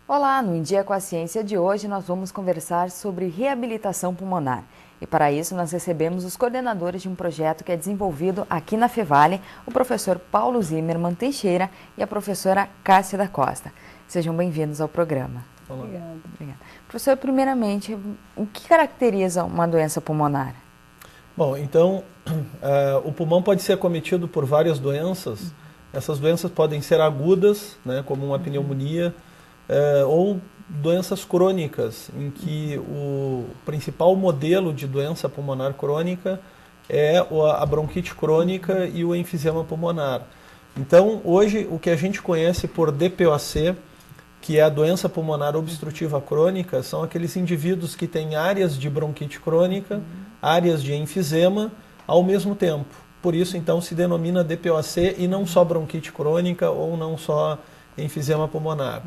Olá, no Em Dia com a Ciência de hoje nós vamos conversar sobre reabilitação pulmonar. E para isso nós recebemos os coordenadores de um projeto que é desenvolvido aqui na Fevale, o professor Paulo Zimmermann Teixeira e a professora Cássia da Costa. Sejam bem-vindos ao programa. Obrigada. Professor, primeiramente, o que caracteriza uma doença pulmonar? Bom, então, o pulmão pode ser acometido por várias doenças. Essas doenças podem ser agudas, né, como uma pneumonia, ou doenças crônicas, em que o principal modelo de doença pulmonar crônica é a bronquite crônica e o enfisema pulmonar. Então, hoje, o que a gente conhece por DPOC, que é a doença pulmonar obstrutiva crônica, são aqueles indivíduos que têm áreas de bronquite crônica, áreas de enfisema, ao mesmo tempo. Por isso, então, se denomina DPOC e não só bronquite crônica ou não só enfisema pulmonar.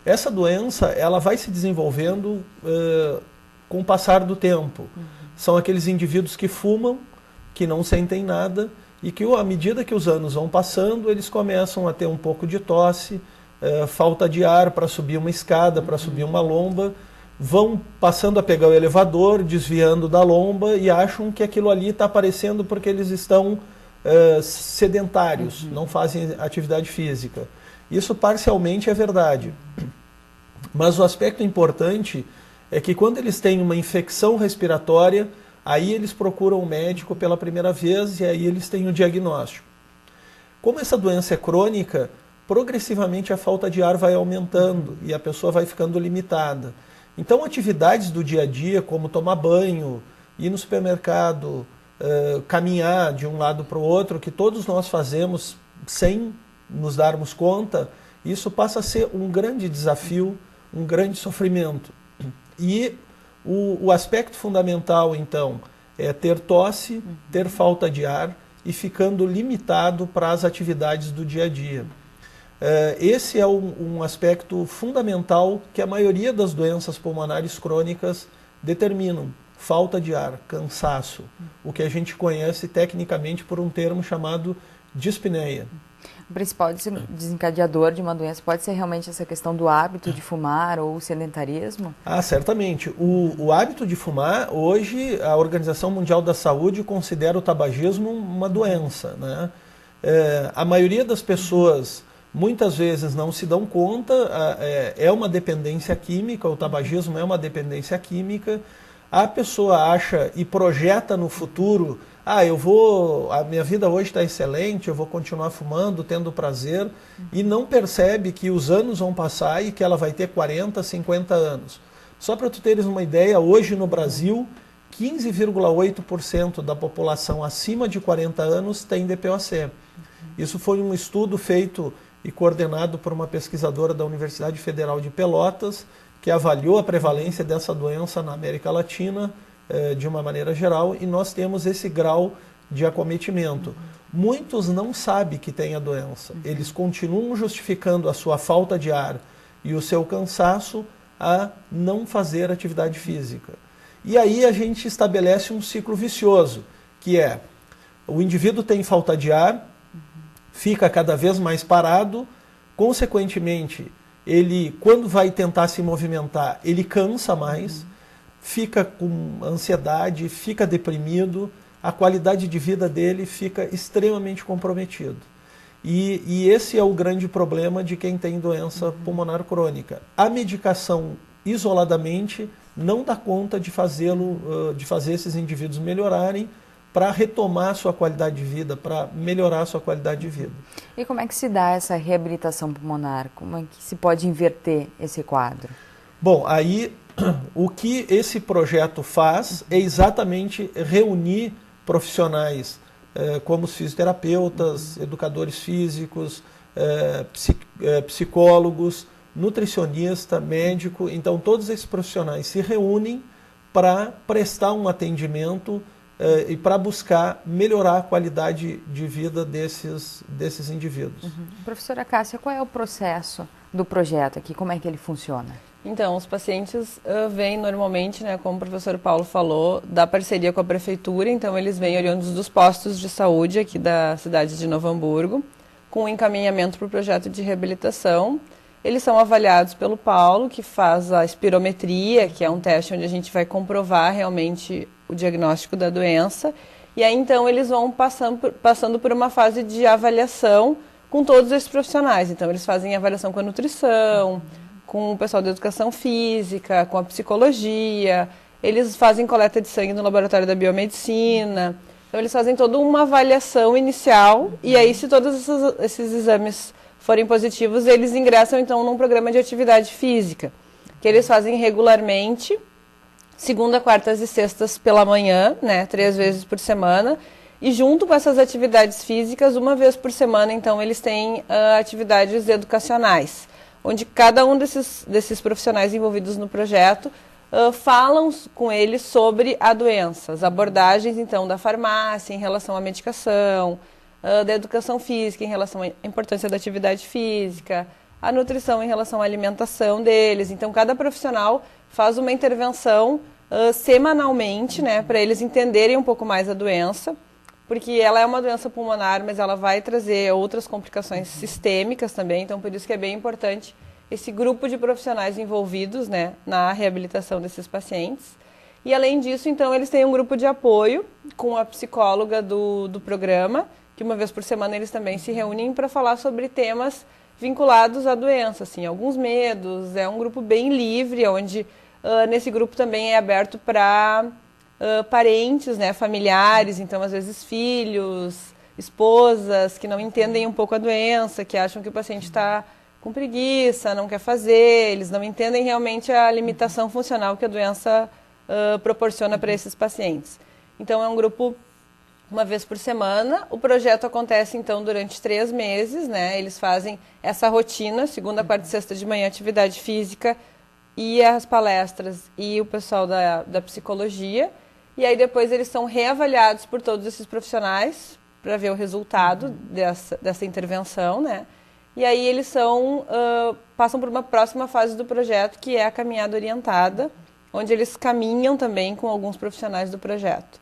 Essa doença, ela vai se desenvolvendo com o passar do tempo. São aqueles indivíduos que fumam, que não sentem nada e que, à medida que os anos vão passando, eles começam a ter um pouco de tosse, falta de ar para subir uma escada, para subir uma lomba, vão passando a pegar o elevador, desviando da lomba e acham que aquilo ali está aparecendo porque eles estão sedentários, não fazem atividade física. Isso parcialmente é verdade. Mas o aspecto importante é que quando eles têm uma infecção respiratória, aí eles procuram o médico pela primeira vez e aí eles têm o diagnóstico. Como essa doença é crônica, progressivamente a falta de ar vai aumentando e a pessoa vai ficando limitada. Então, atividades do dia a dia, como tomar banho, ir no supermercado, caminhar de um lado para o outro, que todos nós fazemos sem nos darmos conta, isso passa a ser um grande desafio, um grande sofrimento. E o aspecto fundamental, então, é ter tosse, ter falta de ar e ficando limitado para as atividades do dia a dia. Esse é um aspecto fundamental que a maioria das doenças pulmonares crônicas determinam. Falta de ar, cansaço, o que a gente conhece tecnicamente por um termo chamado dispneia. O principal desencadeador de uma doença pode ser realmente essa questão do hábito de fumar ou o sedentarismo? Ah, certamente. O hábito de fumar, hoje a Organização Mundial da Saúde considera o tabagismo uma doença, né? A maioria das pessoas muitas vezes não se dão conta, é uma dependência química, o tabagismo é uma dependência química. A pessoa acha e projeta no futuro, a minha vida hoje está excelente, eu vou continuar fumando, tendo prazer, e não percebe que os anos vão passar e que ela vai ter 40, 50 anos. Só para tu teres uma ideia, hoje no Brasil, 15,8% da população acima de 40 anos tem DPOC. Isso foi um estudo feito e coordenado por uma pesquisadora da Universidade Federal de Pelotas, que avaliou a prevalência dessa doença na América Latina de uma maneira geral, e nós temos esse grau de acometimento. Muitos não sabem que tem a doença, eles continuam justificando a sua falta de ar e o seu cansaço a não fazer atividade física. E aí a gente estabelece um ciclo vicioso, que é, o indivíduo tem falta de ar, fica cada vez mais parado, consequentemente, ele, quando vai tentar se movimentar, ele cansa mais, fica com ansiedade, fica deprimido, a qualidade de vida dele fica extremamente comprometido. E esse é o grande problema de quem tem doença pulmonar crônica. A medicação isoladamente não dá conta de fazer esses indivíduos melhorarem, para retomar a sua qualidade de vida, para melhorar a sua qualidade de vida. E como é que se dá essa reabilitação pulmonar? Como é que se pode inverter esse quadro? Bom, aí o que esse projeto faz é exatamente reunir profissionais como os fisioterapeutas, educadores físicos, psicólogos, nutricionista, médico. Então todos esses profissionais se reúnem para prestar um atendimento e para buscar melhorar a qualidade de vida desses indivíduos. Professora Cássia, qual é o processo do projeto aqui? Como é que ele funciona? Então, os pacientes vêm normalmente, né, como o professor Paulo falou, da parceria com a prefeitura, então eles vêm oriundos dos postos de saúde aqui da cidade de Novo Hamburgo, com encaminhamento para o projeto de reabilitação. eles são avaliados pelo Paulo, que faz a espirometria, que é um teste onde a gente vai comprovar realmente o diagnóstico da doença. E aí, então, eles vão passando por uma fase de avaliação com todos esses profissionais. Então, eles fazem avaliação com a nutrição, com o pessoal da educação física, com a psicologia. Eles fazem coleta de sangue no laboratório da biomedicina. Então, eles fazem toda uma avaliação inicial. E aí, se todos esses exames forem positivos, eles ingressam, então, num programa de atividade física, que eles fazem regularmente, segunda, quartas e sextas pela manhã, né, 3 vezes por semana. E junto com essas atividades físicas, uma vez por semana, então, eles têm atividades educacionais, onde cada um desses profissionais envolvidos no projeto falam com eles sobre a doença, as abordagens, então, da farmácia em relação à medicação, da educação física em relação à importância da atividade física, a nutrição em relação à alimentação deles. Então, cada profissional faz uma intervenção semanalmente, né, para eles entenderem um pouco mais a doença, porque ela é uma doença pulmonar, mas ela vai trazer outras complicações sistêmicas também, então por isso que é bem importante esse grupo de profissionais envolvidos, né, na reabilitação desses pacientes. E além disso, então, eles têm um grupo de apoio com a psicóloga do programa, que uma vez por semana eles também se reúnem para falar sobre temas vinculados à doença, assim, alguns medos. É um grupo bem livre, onde nesse grupo também é aberto para parentes, né, familiares, então às vezes filhos, esposas que não entendem um pouco a doença, que acham que o paciente está com preguiça, não quer fazer, eles não entendem realmente a limitação funcional que a doença proporciona para esses pacientes. Então é um grupo uma vez por semana. O projeto acontece então durante 3 meses, né? Eles fazem essa rotina, segunda, quarta e sexta de manhã, atividade física e as palestras e o pessoal da psicologia. E aí depois eles são reavaliados por todos esses profissionais para ver o resultado dessa intervenção, né? E aí eles passam por uma próxima fase do projeto, que é a caminhada orientada, onde eles caminham também com alguns profissionais do projeto.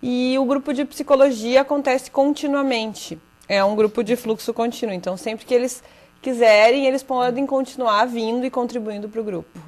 E o grupo de psicologia acontece continuamente. É um grupo de fluxo contínuo. Então, sempre que eles quiserem, eles podem continuar vindo e contribuindo para o grupo.